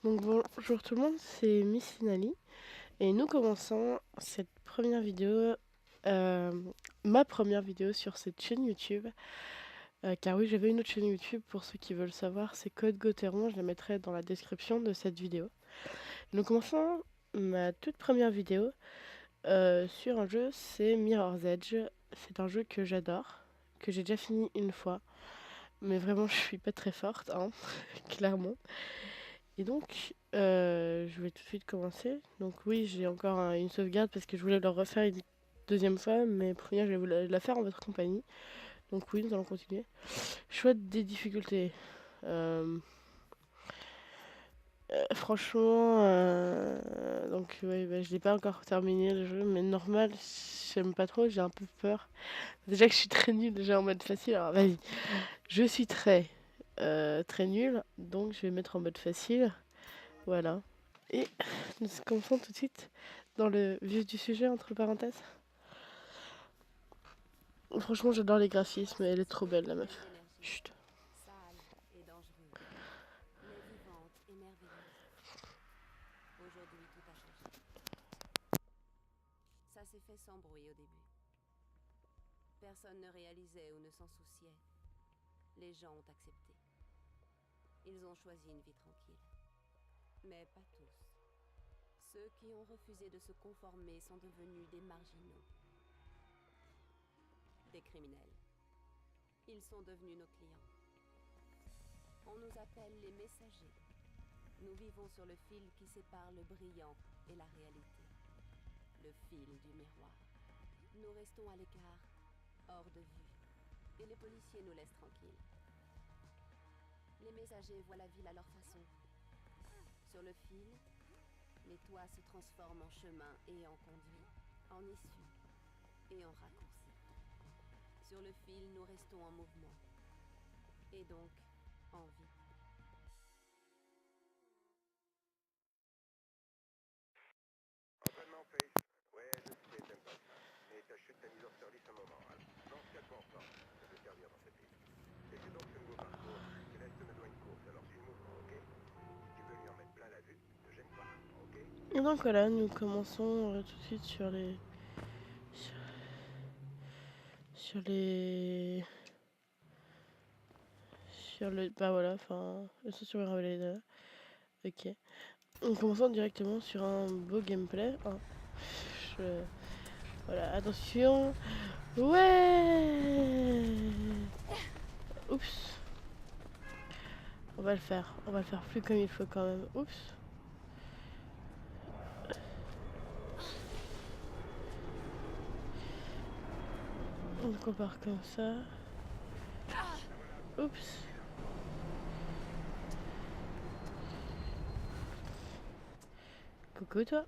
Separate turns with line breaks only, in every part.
Donc bonjour tout le monde, c'est Miss Finali et nous commençons cette première vidéo, euh, ma première vidéo sur cette chaîne YouTube. Car oui, j'avais une autre chaîne YouTube pour ceux qui veulent savoir, c'est Code Gauthieron, je la mettrai dans la description de cette vidéo. Nous commençons ma toute première vidéo sur un jeu, c'est Mirror's Edge. C'est un jeu que j'adore, que j'ai déjà fini une fois, mais vraiment je suis pas très forte, hein, clairement. Et donc, je vais tout de suite commencer. Donc oui, j'ai encore une sauvegarde parce que je voulais le refaire une deuxième fois, mais première, je voulais la faire en votre compagnie. Donc oui, nous allons continuer. Choix des difficultés. Euh, franchement, donc ouais, bah, je l'ai pas encore terminé le jeu, mais normal, j'aime pas trop, j'ai un peu peur. Déjà que je suis très nulle déjà en mode facile, alors vas-y. Je suis très nulle, donc je vais mettre en mode facile. Voilà. Et nous commençons tout de suite dans le vif du sujet, entre parenthèses. Franchement, j'adore les graphismes, elle est trop belle, la meuf.
D'énergie,
Chut.
sale et dangereuse, mais vivante et merveilleuse. Aujourd'hui, tout a changé. Ça s'est fait sans bruit au début. Personne ne réalisait ou ne s'en souciait. Les gens ont accepté. Ils ont choisi une vie tranquille. Mais pas tous. Ceux qui ont refusé de se conformer sont devenus des marginaux. Des criminels. Ils sont devenus nos clients. On nous appelle les messagers. Nous vivons sur le fil qui sépare le brillant et la réalité. Le fil du miroir. Nous restons à l'écart, hors de vue. Et les policiers nous laissent tranquilles. Les messagers voient la ville à leur façon. Sur le fil, les toits se transforment en chemin et en conduit, en issue et en raccourci. Sur le fil, nous restons en mouvement. Et donc, en vie.
Entraînement face. Ouais, je sais, t'aimes pas ça. Mais ta chute t'a mis hors service un moment. Lance 4 points fort. Ça peut servir dans cette ville. Et c'est donc ce nouveau parcours. Céleste me doit une course, alors suis le mouvement, ok? Si tu veux lui en mettre plein la vue, ne te gêne pas, ok?
Et donc voilà, nous commençons tout de suite sur les... Sur les... Sur le... Bah voilà, enfin... Le saut sur le révélé là. Ok. On commençons directement sur un beau gameplay. Hein. Je... Voilà, attention. Ouais. Oups. On va le faire plus comme il faut quand même. Oups. Donc on part comme ça. Oups. Coucou toi.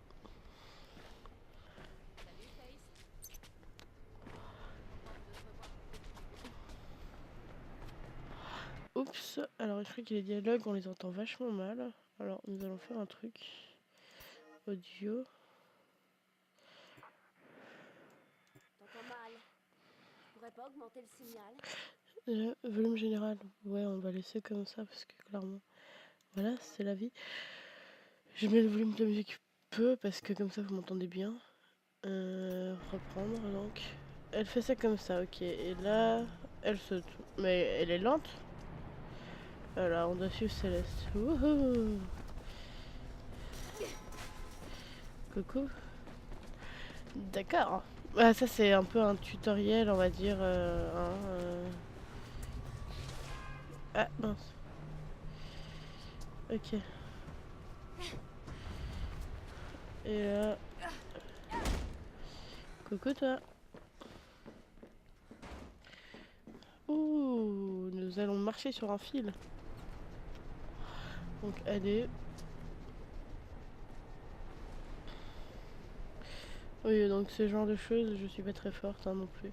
Salut Face.
Oups. Alors je crois que les dialogues on les entend vachement mal. Alors nous allons faire un truc. Audio.
T'entends mal. Tu pourrais pas augmenter le signal?
Volume général. Ouais, on va laisser comme ça parce que clairement. Voilà, c'est la vie. Je mets le volume de la musique peu parce que comme ça vous m'entendez bien. Reprendre donc. Elle fait ça comme ça, ok. Et là, elle saute. Mais elle est lente. Alors on doit suivre Céleste. Wouhou. Coucou. D'accord. Ah, ça c'est un peu un tutoriel, on va dire. Ah mince. Ok. Et là. Coucou toi. Ouh, nous allons marcher sur un fil. Donc allez. Oui, donc ce genre de choses, je suis pas très forte hein, non plus.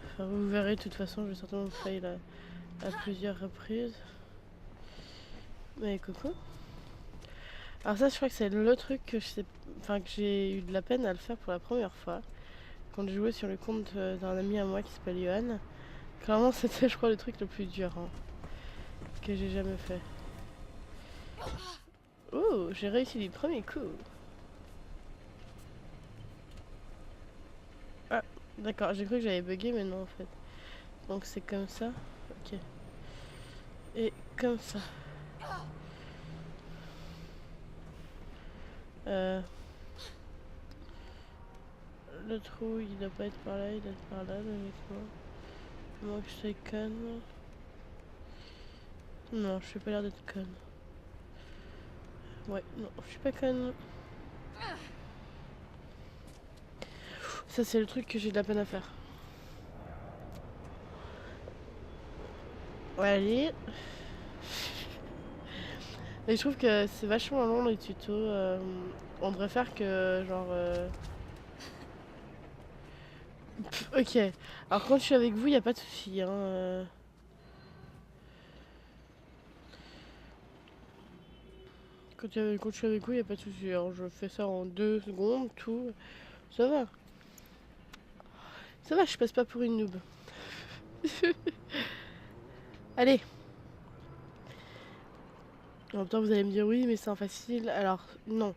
Enfin, vous verrez, de toute façon, je vais certainement fail à plusieurs reprises. Mais coucou. Alors ça, je crois que c'est le truc que je sais, enfin que j'ai eu de la peine à le faire pour la première fois. Quand j'ai joué sur le compte d'un ami à moi qui s'appelle Johan. Clairement, c'était, je crois, le truc le plus dur hein, que j'ai jamais fait. Oh, j'ai réussi du premier coup. Ah, d'accord, j'ai cru que j'avais bugué, mais non en fait. Donc c'est comme ça. Ok. Et comme ça. Euh, le trou, il doit pas être par là, il doit être par là, logiquement. Moi que je sois conne. Non, je suis pas l'air d'être conne. Ouais, non, je suis pas conne. Ça, c'est le truc que j'ai de la peine à faire. Ouais, allez. Et je trouve que c'est vachement long les tutos. On devrait faire que genre. Ok. Alors quand je suis avec vous, y a pas de souci. Hein, quand je suis avec vous, y a pas de souci. Alors je fais ça en 2 secondes, tout. Ça va. Ça va, je passe pas pour une noob. Allez. En même temps, vous allez me dire oui, mais c'est en facile. Alors non.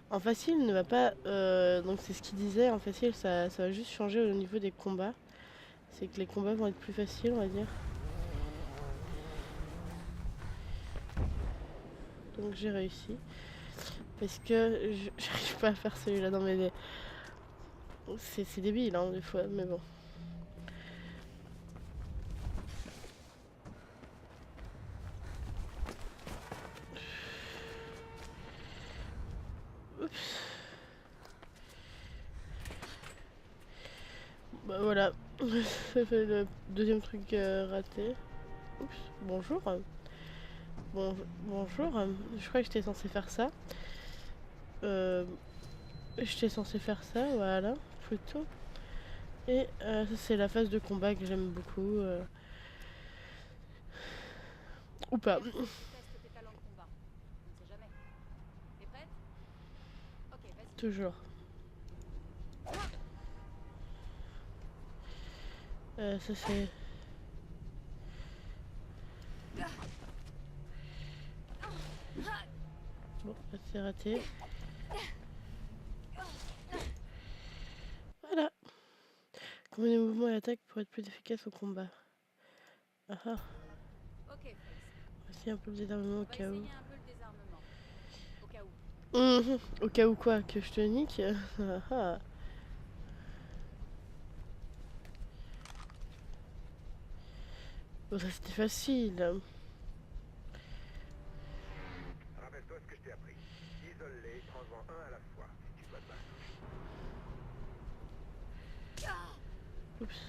En facile ne va pas. Donc c'est ce qu'il disait. En facile, ça va juste changer au niveau des combats. C'est que les combats vont être plus faciles, on va dire. Donc j'ai réussi. Parce que j'arrive pas à faire celui-là dans mes dés. C'est débile, hein, des fois, mais bon. Oups. Bah voilà. Ça fait le deuxième truc raté. Oups. Bonjour. Bonjour. Je crois que j'étais censé faire ça. J'étais censé faire ça, voilà. Plutôt. Et ça, c'est la phase de combat que j'aime beaucoup. Ou pas.
Teste tes talents de combat. On ne sait jamais. T'es prête? Ok, vas-y.
Toujours. Ça c'est. Bon, là c'est raté. Voilà. Combien de mouvements et attaques pour être plus efficace au combat? Ah ah.
Ok, Face.
Voici un peu le désarmement
On
au
va
cas où.
essayer un peu le désarmement. Au cas où.
Au cas où quoi? Que je te nique? Ah ah. Bon, ça c'était facile.
Rappelle-toi ce que je t'ai appris. Isole-les, prends-en un à la fois, si tu dois te battre.
Oups.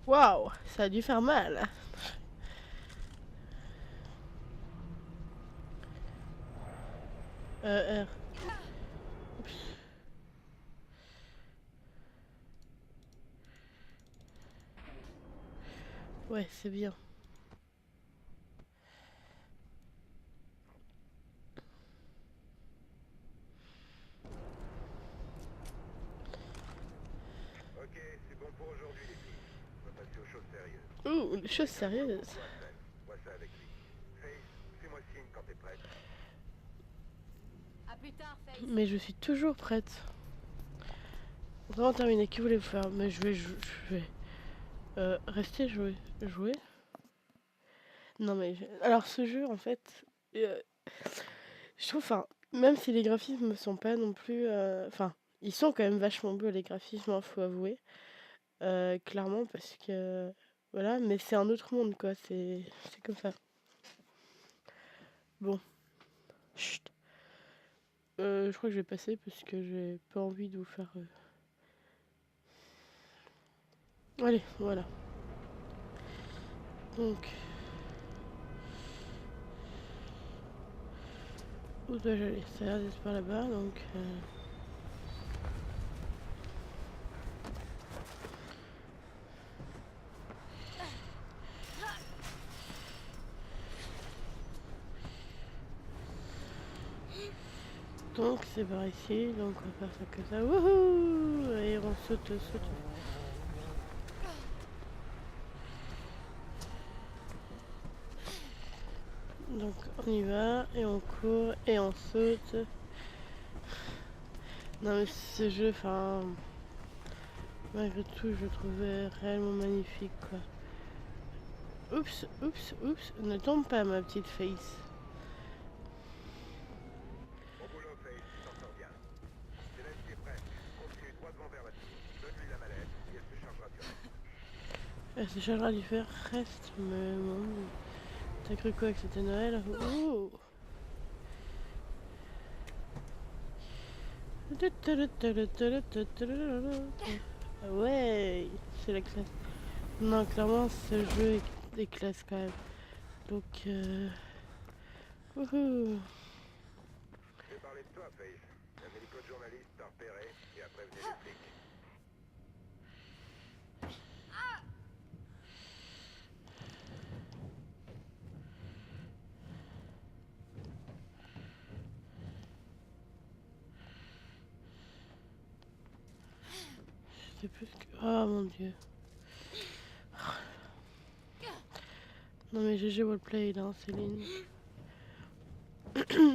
Waouh, ça a dû faire mal. R. Oups. Ouais, c'est bien.
Ok, c'est bon pour aujourd'hui, les filles. On va passer aux choses sérieuses.
Ouh, des choses sérieuses.
Toi, Sven, vois ça avec lui. Face, fais-moi signe quand t'es prête.
À plus tard, Face.
Mais je suis toujours prête. Vraiment terminé. Qui voulez vous faire? Mais je vais rester jouer. Jouer? Non mais alors ce jeu en fait, euh, je trouve, enfin, même si les graphismes sont pas non plus, enfin, ils sont quand même vachement beaux les graphismes, hein, faut avouer, clairement parce que voilà, mais c'est un autre monde quoi, c'est comme ça. Bon, chut. Je crois que je vais passer parce que j'ai pas envie de vous faire. Allez, voilà. Donc, où dois-je aller? Ça a l'air d'être par là-bas, donc. Donc c'est par ici, donc on va faire ça que ça. Wouhou! Et on saute. Donc on y va et on court et on saute. Non mais ce jeu, enfin, malgré tout, je le trouvais réellement magnifique quoi. Oups, oups, oups, ne tombe pas ma petite face.
Bon boulot, Faith, tu t'en sors bien. Céleste est prête. Continue droit devant vers la tour. Donne-lui la mallette et elle se chargera du reste.
Elle se chargera du fer, reste, mais bon. T'as cru quoi que c'était Noël? Ouh. Ah ouais, c'est la classe. Non, clairement, ce jeu est classe quand même. Donc, wouhou.
J'ai parlé de toi, Faith. Un hélico de journaliste t'a repéré et a prévenu les flics.
Je sais plus ce que... Oh mon dieu. Non mais GG Wallplay là, Céline.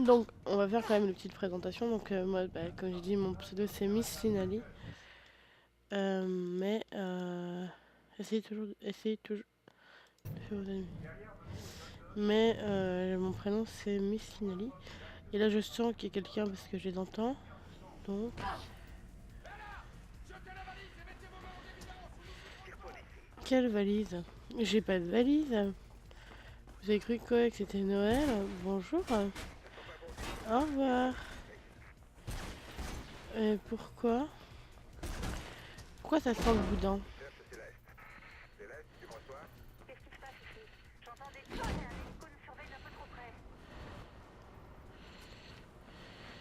Donc, on va faire quand même une petite présentation. Donc, moi, bah, comme j'ai dit, mon pseudo c'est Miss Finale. Mais, essayez toujours de faire vos ennemis. Mais, mon prénom c'est Miss Finale. Et là, je sens qu'il y a quelqu'un parce que je les entends. Donc, quelle valise? J'ai pas de valise. Vous avez cru quoi que c'était Noël? Bonjour. Au revoir. Et pourquoi? Pourquoi ça sent le boudin?
Cherche Céleste. Céleste, tu me reçois?
Qu'est-ce qui se passe ici? J'entends des tonnes et un hélico nous surveille d'un peu trop près.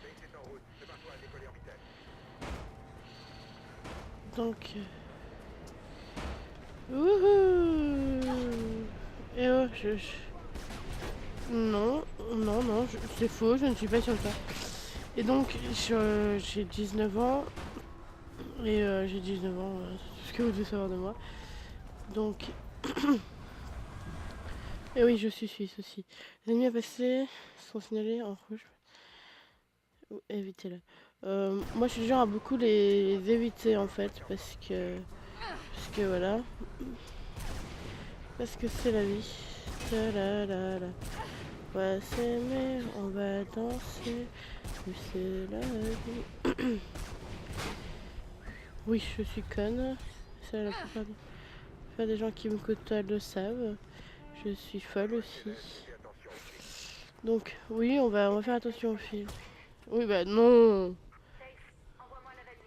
Faith est en route. Prépare-toi à décoller en vitesse.
Donc, wouhou! Et oh, non, non, non, c'est faux, je ne suis pas sur le tas. Et donc, j'ai 19 ans. Et j'ai 19 ans, c'est tout ce que vous devez savoir de moi. Donc, et oui, je suis suisse aussi. Les ennemis à passer sont signalés en rouge. Évitez-le. Moi, je suis du genre à beaucoup les éviter en fait, parce que voilà, parce que c'est la vie. Ta-la-la-la. On va s'aimer, on va danser, mais c'est la vie. Oui, je suis conne. Ça, la plupart des gens qui me côtoient le savent. Je suis folle aussi.
Céleste, fais attention aux flics.
Donc, oui, on va faire attention au fil. Oui, bah non.
Safe, envoie-moi la valise.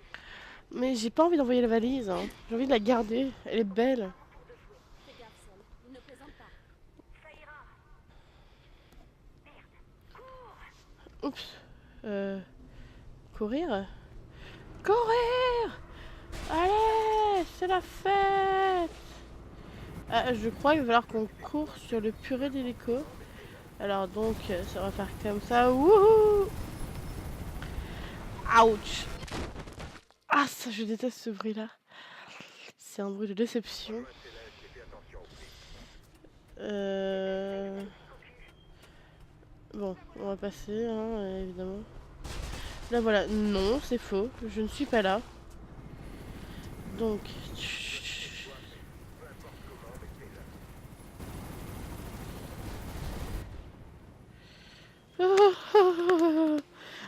Mais j'ai pas envie d'envoyer la valise, hein. J'ai envie de la garder. Elle est belle.
Un tour de feu.
Fais gaffe, Sol. Il ne plaisante pas.
Ça ira. Merde. Cours.
Oups. Courir? Courir! Allez, c'est la fête! Ah, je crois qu'il va falloir qu'on court sur le purée d'hélico. Alors donc, ça va faire comme ça. Wouhou! Ouch! Ah, ça, je déteste ce bruit-là. C'est un bruit de déception.
Rejoins Céleste et fais attention aux flics.
Bon, on va passer, hein, évidemment. Là, voilà. Non, c'est faux. Je ne suis pas là. Donc...
Toi, Faith. Peu importe comment, mais fais-le.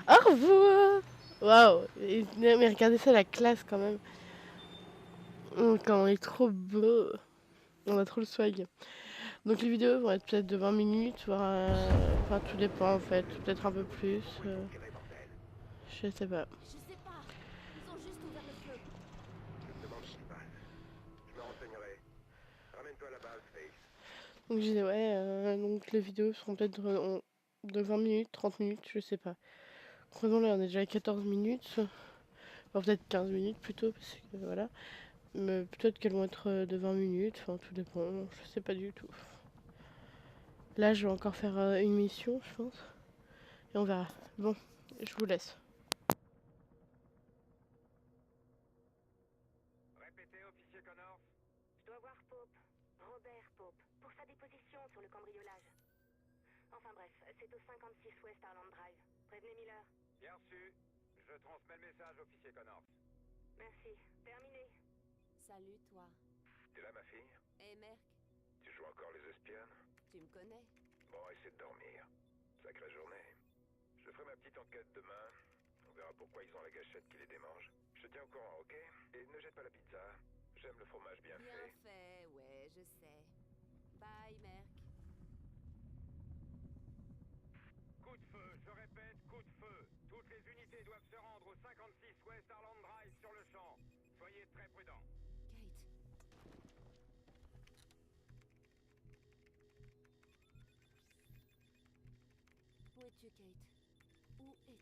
Au revoir! Waouh! Mais regardez ça, la classe quand même. Quand on est trop beau. On a trop le swag. Donc les vidéos vont être peut-être de 20 minutes, voire... Enfin, tout dépend en fait. Peut-être un peu plus.
Tirez, bordel.
Je sais pas.
Je sais pas. Ils ont juste ouvert le feu.
Je me demande ce qui se passe. Je me renseignerai. Ramène-toi à la base, Faith.
Donc je disais, ouais, donc les vidéos seront peut-être de 20 minutes, 30 minutes, je sais pas. Creusons là, on est déjà à 14 minutes. Enfin, peut-être 15 minutes plutôt, parce que voilà. Mais peut-être qu'elles vont être de 20 minutes, enfin tout dépend, je sais pas du tout. Là, je vais encore faire une mission, je pense. Et on verra. Bon, je vous laisse.
Répétez, officier Connors.
Je dois voir Pope. Robert Pope. Pour sa déposition sur le cambriolage. Enfin bref, c'est au 56 West Arland Drive. Prévenez Miller.
Bien reçu. Je transmets le message, officier Connors.
Merci. Terminé.
Salut, toi.
T'es là, ma fille?
Hé, Merc,
Tu joues encore les espionnes?
tu me connais?
Bon, essaie de dormir. Sacrée journée. Je ferai ma petite enquête demain. On verra pourquoi ils ont la gâchette qui les démange. Je te tiens au courant, ok? Et ne jette pas la pizza. J'aime le fromage bien
Bien
fait.
fait, ouais, je sais. Bye, Merc.
Coup de feu, je répète, coup de feu. Toutes les unités doivent se rendre au 56 West Arland Drive sur le champ. Soyez très prudents.
Kate. Où es-tu, Kate? Où es-tu?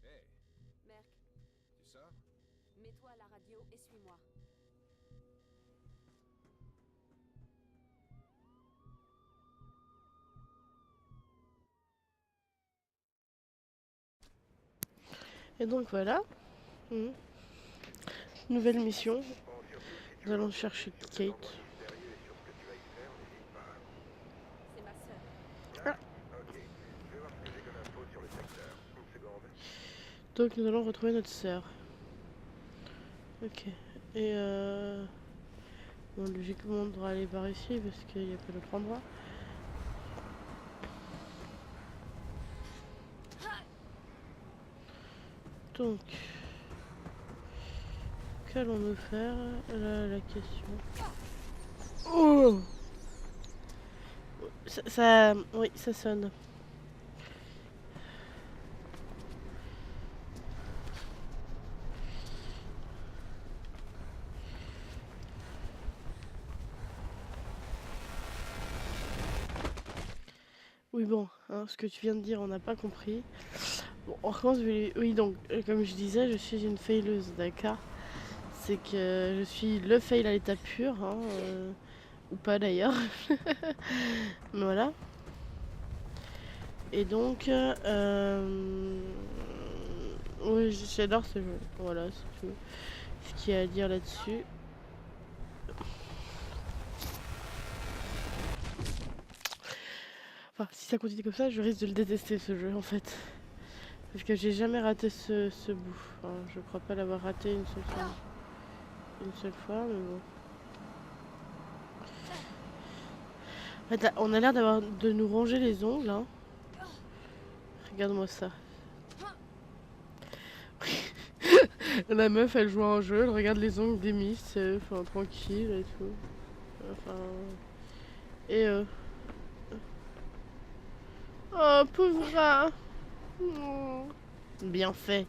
Hey,
Merc,
tu sors?
mets-toi à la radio et suis-moi.
Et donc voilà. Mhm. Nouvelle mission.
Bon, surtout si tu
Nous allons chercher
sur
Kate.
tes endroits mystérieux et sur ce que tu vas y faire, n'hésite pas.
C'est ma sœur.
Ok. Je vais voir ce que j'ai comme info sur le secteur. Une seconde.
Donc nous allons retrouver notre sœur. Ok. Et bon, logiquement on devra aller par ici parce qu'il n'y a pas d'autre endroit. Donc, qu'allons-nous faire? Là, la question. Oh, oui, ça sonne. Oui, bon, hein, ce que tu viens de dire, on n'a pas compris. Bon, on recommence. Oui, donc, comme je disais, je suis une faileuse, d'accord? C'est que je suis le fail à l'état pur, hein, ou pas d'ailleurs. Mais voilà. Et donc, oui, j'adore ce jeu. Voilà, c'est tout ce qu'il y a à dire là-dessus. Enfin, si ça continue comme ça, je risque de le détester ce jeu en fait. Parce que j'ai jamais raté ce bout. Enfin, je crois pas l'avoir raté une seule fois. Mais bon. En fait, là, on a l'air de nous ronger les ongles. Hein. Regarde-moi ça. La meuf, elle joue à un jeu, elle regarde les ongles des miss, enfin tranquille et tout. Enfin. Et oh, pauvre rat. Oh. Bien fait.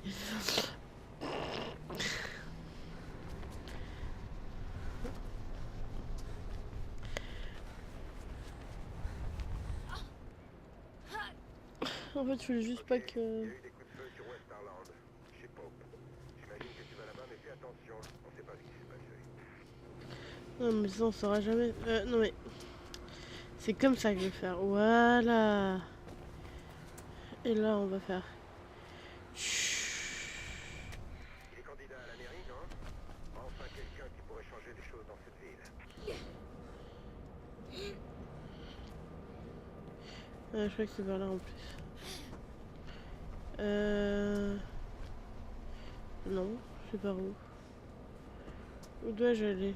En fait, je voulais juste pas
Il y
que.
a eu des coups de feu sur West Arland, chez Pope. J'imagine que tu vas là-bas, mais fais attention. On sait pas ce qui s'est passé.
Non, mais ça, on saura jamais. Non, mais. C'est comme ça que je vais faire. Voilà. Et là, on va faire.
Il est candidat à la mairie, non? Enfin, quelqu'un qui pourrait changer les choses dans cette ville.
Je crois que c'est par là en plus. Non, je sais pas où. Où dois-je aller?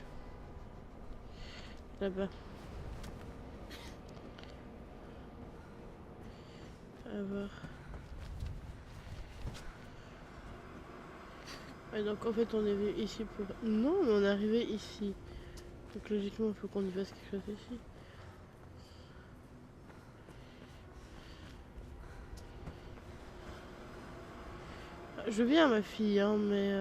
Là-bas. À voir. Ouais, donc en fait on est venu ici pour... Non, mais on est arrivé ici. Donc logiquement il faut qu'on y fasse quelque chose ici. Je veux bien ma fille, hein, mais...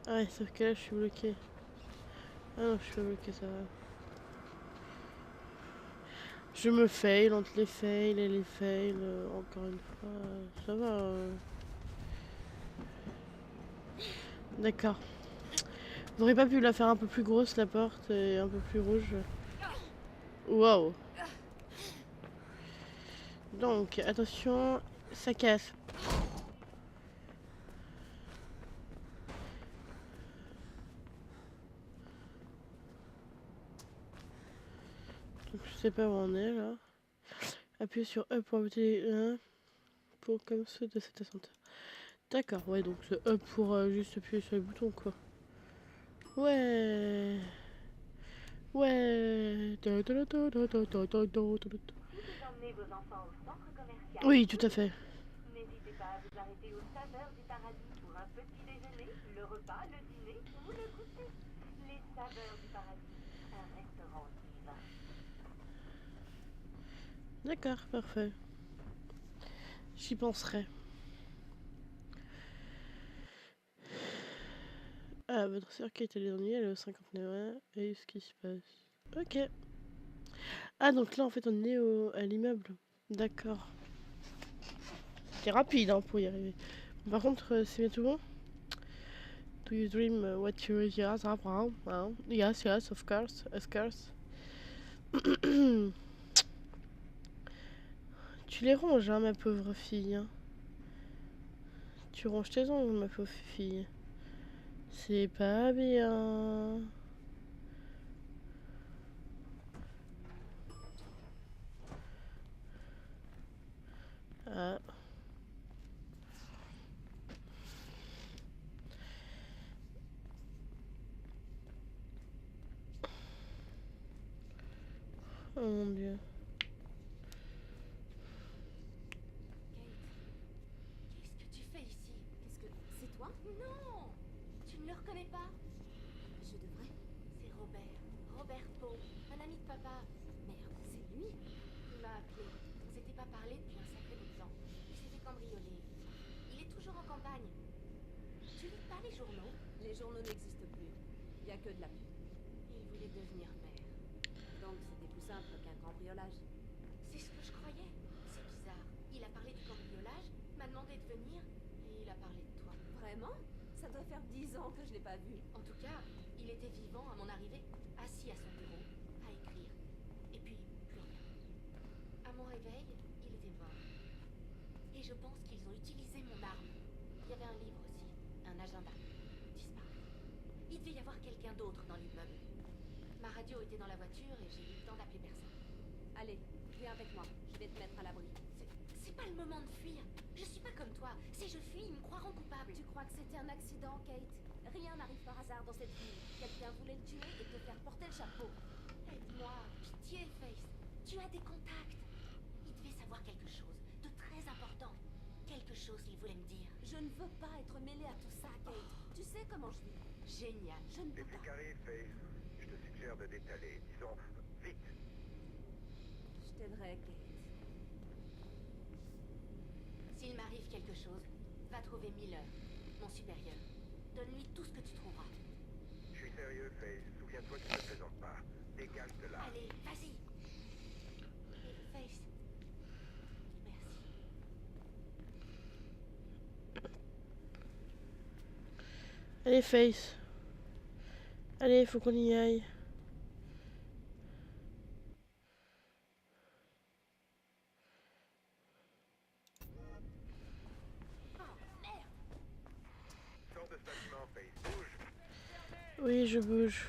Ah ouais, sauf que là je suis bloquée. Ah non, je suis pas bloquée, ça va. Je me fail entre les fails et les fails, encore une fois, ça va. D'accord. Vous auriez pas pu la faire un peu plus grosse la porte et un peu plus rouge? Waouh. Donc, attention, ça casse. Donc, je sais pas où on est là. Appuyez sur E pour ajouter un pour comme ceux de cette ascenseur. D'accord, ouais, donc c'est E pour juste appuyer sur les boutons quoi. Ouais. Ouais.
Vous emmenez vos enfants au centre commercial.
Oui, tout à fait.
N'hésitez pas à vous arrêter aux saveurs du paradis pour un petit déjeuner, le repas, le dîner ou le goûter. Les saveurs du paradis, un restaurant divin.
D'accord, parfait. J'y penserai. Ah, votre sœur qui est allée dans elle est au 59. Et ce qui se passe. Ok. Ah, donc là, en fait, on est à l'immeuble. D'accord. C'était rapide hein, pour y arriver. Par contre, c'est bientôt bon. Do you dream what you really are? Yes, yes, of course, of course. Tu les ronges, hein, ma pauvre fille. Hein. Tu ronges tes ongles, ma pauvre fille. C'est pas bien. Ah. Oh mon dieu.
Qu'est-ce que tu fais ici? Qu'est-ce que... C'est toi? Non! Tu ne le reconnais pas? Je devrais. C'est Robert. Robert Poe, un ami de papa. Merde, c'est lui? Il m'a appelé. On s'était pas parlé depuis un sacré bout de temps. Il s'est fait cambrioler. Il est toujours en campagne. Tu lis pas les journaux?
Les journaux n'existent plus. Il n'y a que de la pub.
Il voulait devenir maire.
Donc c'était plus simple qu'un cambriolage.
C'est ce que je croyais. C'est bizarre. Il a parlé du cambriolage, m'a demandé de venir, et il a parlé de toi.
Vraiment? Ça doit faire 10 ans que je l'ai pas vu.
En tout cas, il était vivant à mon arrivée, assis à son bureau, à écrire. Et puis, plus rien. À mon réveil, il était mort. Et je pense qu'ils ont utilisé mon arme. Il y avait un livre aussi, un agenda. Disparu. Il devait y avoir quelqu'un d'autre dans l'immeuble. Ma radio était dans la voiture et j'ai eu le temps d'appeler personne.
Allez, viens avec moi. Je vais te mettre à l'abri.
C'est pas le moment de fuir. Je suis pas comme toi. Si je fuis, ils me croiront coupable.
Tu crois que c'était un accident, Kate? Rien n'arrive par hasard dans cette ville. Quelqu'un voulait le tuer et te faire porter le chapeau.
Aide-moi. Pitié, Face. Tu as des contacts. Il devait savoir quelque chose de très important. Quelque chose qu'il voulait me dire.
Je ne veux pas être mêlée à tout ça, Kate. Tu sais comment je vis.
Génial.
Je ne
Et
peux
puis
pas.
qu'arrive, Face, je te suggère de détaler. Disons, vite.
Je t'aiderai, Kate.
S'il m'arrive quelque chose, va trouver Miller, mon supérieur. Donne-lui tout ce que tu trouveras.
Je suis sérieux, Face. Souviens-toi qu'il ne te présente pas. Dégage de là.
Allez, vas-y. Et Face. Merci.
Allez, Face. Allez, faut qu'on y aille.
Sors de ce bâtiment, Face. Bouge.
Oui, je bouge.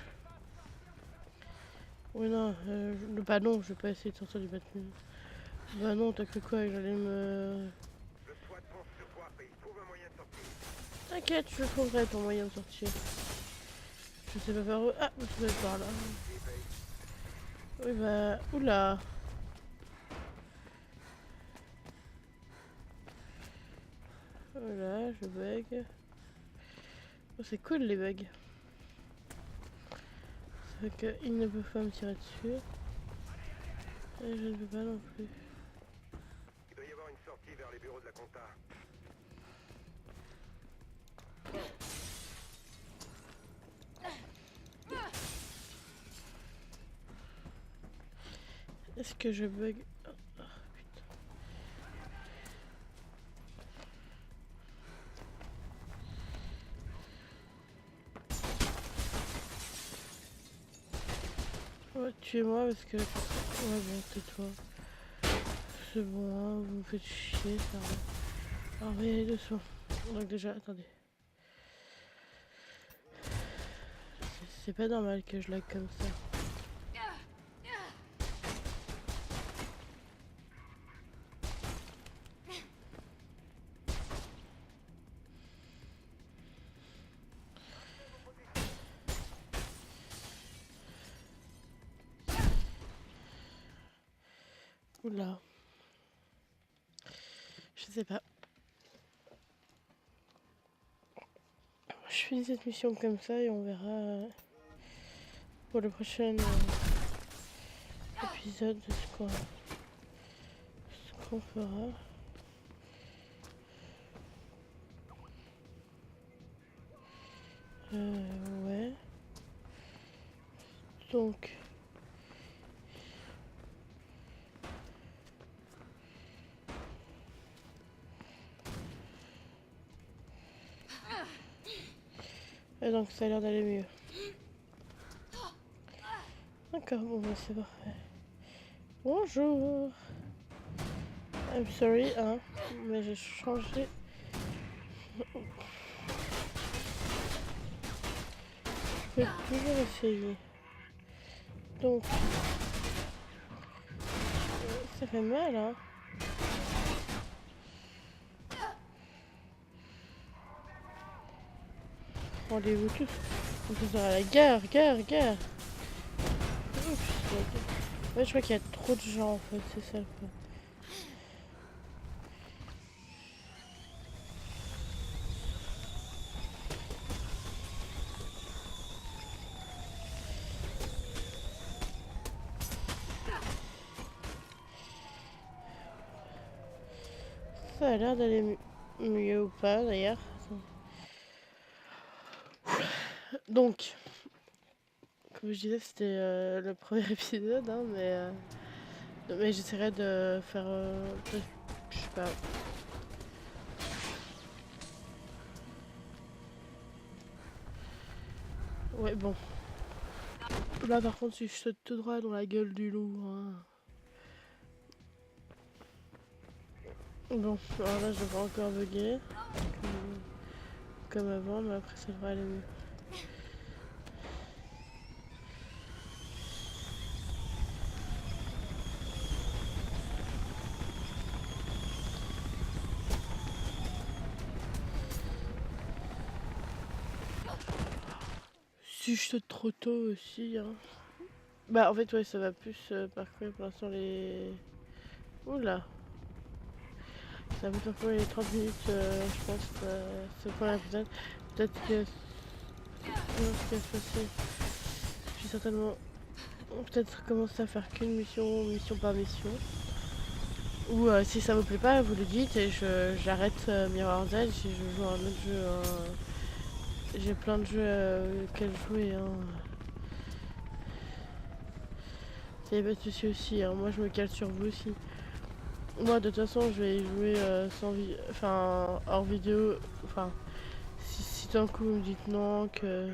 Oui, non, bah non, je vais pas essayer de sortir du bâtiment. Bah non, t'as cru quoi? J'allais me...
Le SWAT fonce sur toi, Face. Trouve un moyen de sortir.
T'inquiète, je trouverai ton moyen de sortir. Je sais pas par où... Ah, je vais par là.
Et Face,
Oui, bah... Oula. Voilà, je bug. Oh, c'est cool les bugs. C'est vrai qu'ils ne peuvent pas me tirer dessus. Et je ne peux pas non plus.
il doit y avoir une sortie vers les bureaux de la compta.
Est-ce que je bug? Oh, oh, putain. Ouais, tuez-moi parce que... Ouais, bon, tais-toi. c'est bon, hein, vous me faites chier, ça va. Alors, mais doucement. Donc déjà, attendez. C'est pas normal que je lag comme ça. Oula. Je sais pas. Je finis cette mission comme ça et on verra pour le prochain épisode ce qu'on fera. Ouais. Donc. Et donc ça a l'air d'aller mieux. D'accord, bon bah c'est parfait. Bonjour. I'm sorry, hein, mais j'ai changé. Je peux toujours essayer. Donc, ça fait mal, hein. Rendez-vous tous. On peut à la gare. Oups, ouais, je crois qu'il y a trop de gens en fait, c'est ça le problème. Ça a l'air d'aller mieux ou pas d'ailleurs. Donc, comme je disais, c'était le premier épisode, hein, mais j'essaierai de faire, je sais pas. Ouais, bon. Là, par contre, si je saute tout droit dans la gueule du loup, hein. Bon, alors là, je devrais encore bugger, comme avant, mais après, ça devrait aller mieux. Si je saute trop tôt aussi, hein. Bah, en fait, ouais, ça va plus parcourir pour l'instant les... Oula. Ça va plus parcourir les 30 minutes, je pense, ce premier épisode. Peut-être que... ce qui va se passer, je vais certainement... Peut-être commencer à faire qu'une mission par mission. Ou si ça vous plaît pas, vous le dites et j'arrête Mirror's Edge si je joue à un autre jeu. Hein. J'ai plein de jeux auxquels jouer. Hein. Ça y a pas de souci aussi, hein. Moi je me cale sur vous aussi. Moi de toute façon je vais y jouer hors vidéo. Enfin, si d'un coup vous me dites non, que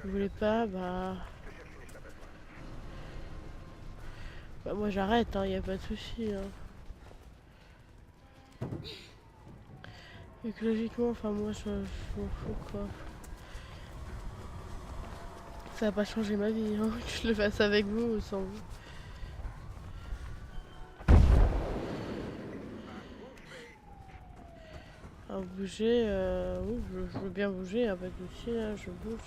vous voulez pas, bah moi j'arrête, hein, y a pas de souci. Hein. Et que logiquement, enfin moi je m'en fous quoi. Ça va pas changer ma vie, hein, que je le fasse avec vous ou sans vous. Alors bouger, oui, je veux bien bouger, pas de souci, hein, je bouge.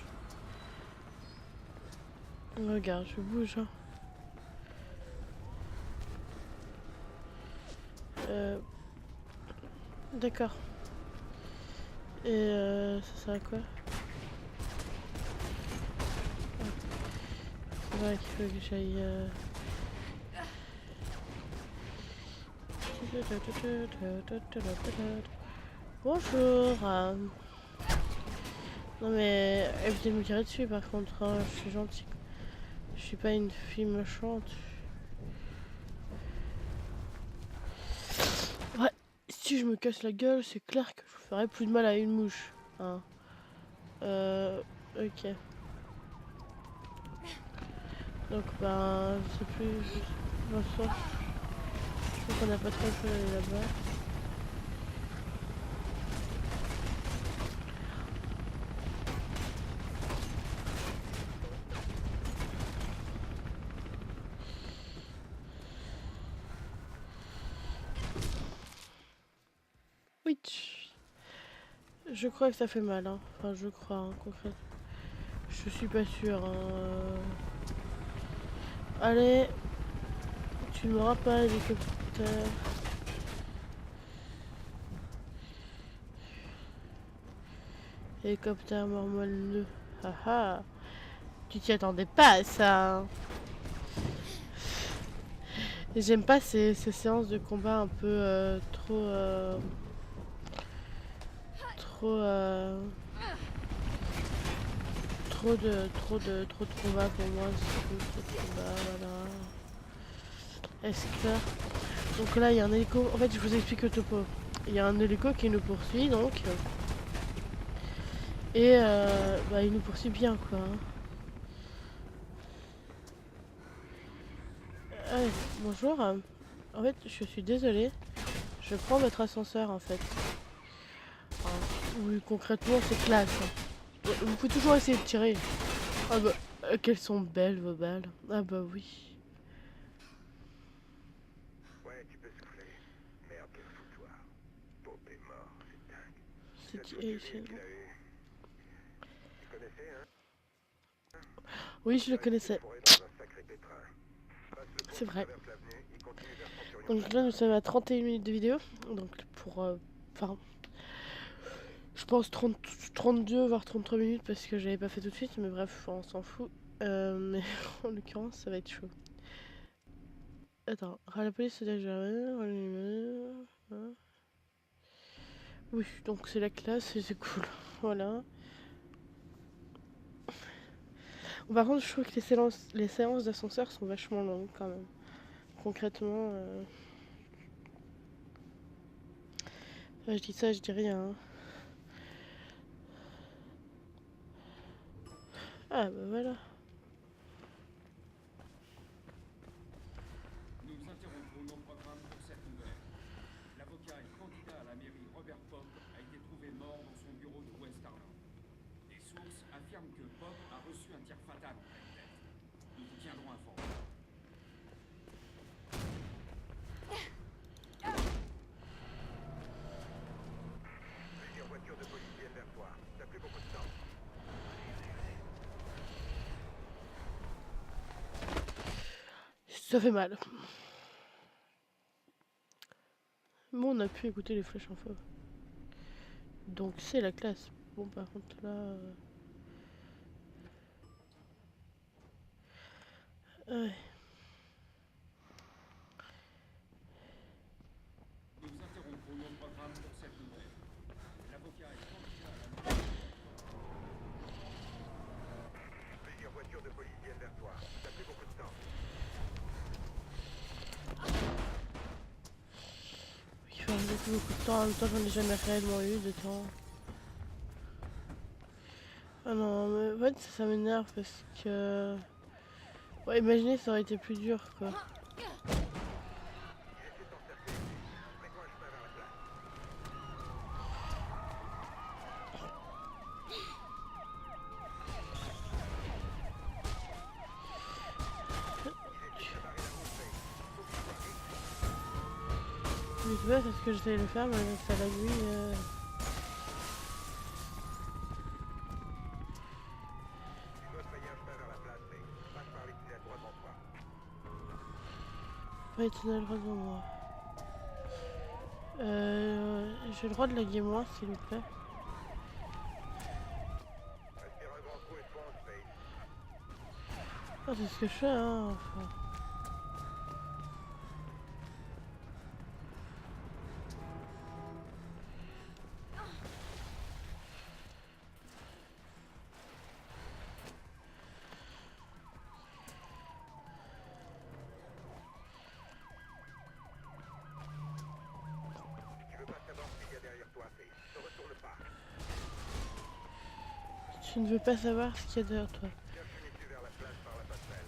Regarde, je bouge. Hein. D'accord. Et ça sert à quoi? C'est vrai qu'il faut que j'aille... Bonjour. Non mais évitez de me tirer dessus par contre, hein, je suis gentille. Je suis pas une fille méchante. Ouais, si je me casse la gueule, c'est clair que je ferai plus de mal à une mouche. Hein. Ok. Donc ben, je sais plus. Bonsoir. Je crois qu'on n'a pas trop le choix d'aller là-bas. Oui. Je crois que ça fait mal, hein. Enfin, je crois, hein, concrètement. Je suis pas sûre. Hein. Allez, tu ne m'auras pas l'hélicoptère. Hélicoptère mormolleux. Haha. Tu t'y attendais pas à ça. Hein. Et j'aime pas ces séances de combat un peu trop de combat pour moi. Trop de combat, voilà. Est-ce que... Donc là, il y a un hélico. En fait, je vous explique le topo. Il y a un hélico qui nous poursuit, donc. Et bah, il nous poursuit bien, quoi. Ouais, bonjour. En fait, je suis désolée. Je prends votre ascenseur, en fait. Enfin, oui, concrètement, c'est classe. Hein. Vous pouvez toujours essayer de tirer. Ah bah, qu'elles sont belles, vos balles. Ah bah oui.
Ouais, tu peux souffler. Merde, quel foutoir. Bob est mort, c'est dingue.
Situation.
Qu'il a eu. Tu connaissais, hein?
Oui, je le connaissais.
Dans un sacré pétrin.
C'est vrai.
Traverse l'avenue, il continue vers Centurion.
Donc là, nous sommes à 31 minutes de vidéo. Donc pour... Enfin... je pense 30, 32 voire 33 minutes parce que j'avais pas fait tout de suite. Mais bref, on s'en fout. Mais en l'occurrence, ça va être chaud. Attends. La police se dirige vers... Oui, donc c'est la classe et c'est cool. Voilà. Par contre, je trouve que les séances d'ascenseur sont vachement longues quand même. Concrètement... Enfin, je dis ça, je dis rien. Hein. Ah bah voilà.
Nous interrompons nos programmes pour cette nouvelle. L'avocat et candidat à la mairie Robert Pope a été trouvé mort dans son bureau de West Harlem. Des sources affirment que Pope a reçu un tir fatal en pleine tête. Nous vous tiendrons informés.
Plusieurs voitures de police viennent vers toi. T'as plus beaucoup de temps.
Ça fait mal. Bon, on a pu écouter les flèches en feu. Donc c'est la classe. Bon, par contre là... Ouais.
Nous interrompons nos programmes pour cette nouvelle. L'avocat et candidat à la mairie.
Plusieurs voitures de police viennent vers toi. T'as plus beaucoup de temps.
Il faut ajouter beaucoup de temps. En même temps, j'en ai jamais réellement eu de temps. Ah non, mais en fait, ça m'énerve parce que... Ouais, imaginez, ça aurait été plus dur, quoi.
Il essaie de t'encercler. Fais-toi un chemin vers la place.
Je sais pas, c'est ce que j'essaie de le faire, mais ça l'aiguille.
Tu dois te payer un chemin vers la place, mais passe par les tunnels droit devant toi.
Pas éternel droit devant moi. J'ai le droit de laguer moi, s'il vous plaît.
Respire un grand coup et fonce, Space.
Ah, c'est ce que je fais, hein. Enfin...
Tu veux pas savoir ce qu'il y a derrière toi, Space. Ne retourne pas.
Tu ne veux pas savoir ce qu'il y a derrière toi.
Cherche une issue vers la place par la passerelle.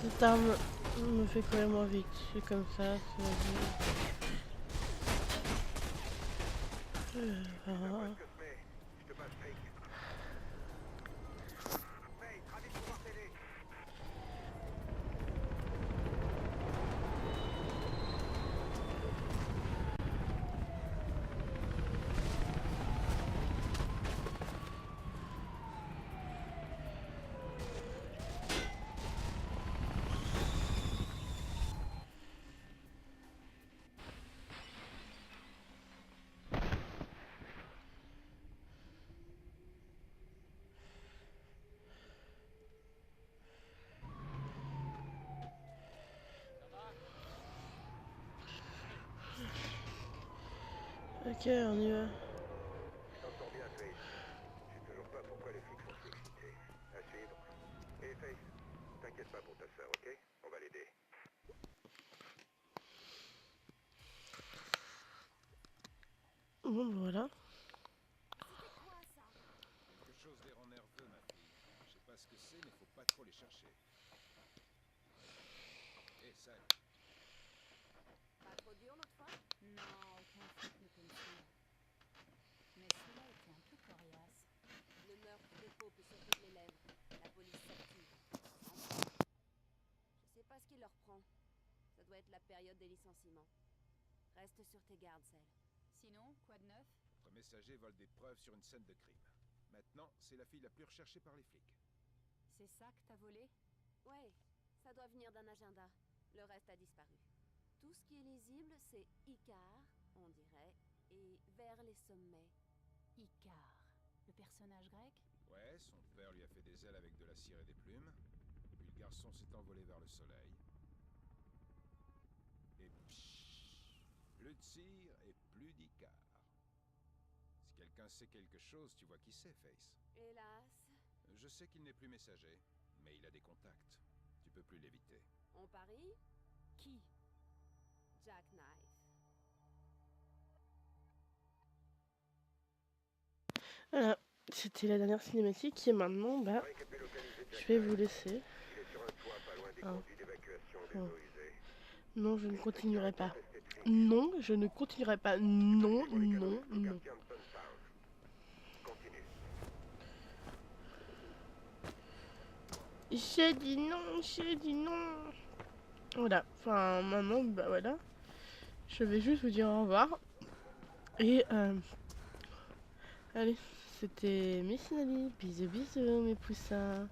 Cette arme me fait courir moins vite. C'est comme ça.
D'après ce que je mets, je te passe fake. Hey, ravi de pouvoir t'aider.
Ok, on y va.
Tu t'en sors bien, Face. Je sais toujours pas pourquoi les flics sont si excités. À suivre. Et Face, t'inquiète pas pour ta sœur, ok? On va l'aider.
Bon, voilà.
Quelque chose les rend nerveux, ma fille. Je sais pas ce que c'est, mais faut pas trop les chercher. Hé, Sam,
Pas trop dur l'autre fois?
Non, aucun flic ne peut me suivre. Mais celui-là était un peu coriace.
Le meurtre de Pope est sur toutes les lèvres. La police s'active. Je sais pas ce qui leur prend. Ça doit être la période des licenciements. Reste sur tes gardes, Cell.
Sinon, quoi de neuf?
notre messager vole des preuves sur une scène de crime. Maintenant, c'est la fille la plus recherchée par les flics.
C'est ça que t'as volé?
Ouais, ça doit venir d'un agenda. Le reste a disparu. Tout ce qui est lisible, c'est Icar, on dirait, et vers les sommets.
Icar, le personnage grec?
Ouais, son père lui a fait des ailes avec de la cire et des plumes. Puis le garçon s'est envolé vers le soleil. Et pshhh, plus de cire et plus d'Icar. Si quelqu'un sait quelque chose, tu vois qui c'est, Face.
Hélas,
Je sais qu'il n'est plus messager, mais il a des contacts. Tu peux plus l'éviter.
on parie?
Qui?
Jack Knife.
Voilà. C'était la dernière cinématique et maintenant, bah,
Mike est localisé de
je
Jack
vais
Knife.
vous laisser.
Il est sur un toit pas loin des
Ah.
conduits d'évacuation des
Ah.
eaux usées.
Non, je ne continuerai pas.
Testé de flics.
Non, je ne continuerai pas. Non,
Pour les
non,
cadeaux jusqu'au
non.
quartier Hampton Town. Continue.
J'ai dit non, j'ai dit non. Voilà, enfin maintenant, bah voilà. Je vais juste vous dire au revoir. Et allez, c'était Miss Nali. Bisous, bisous mes poussins.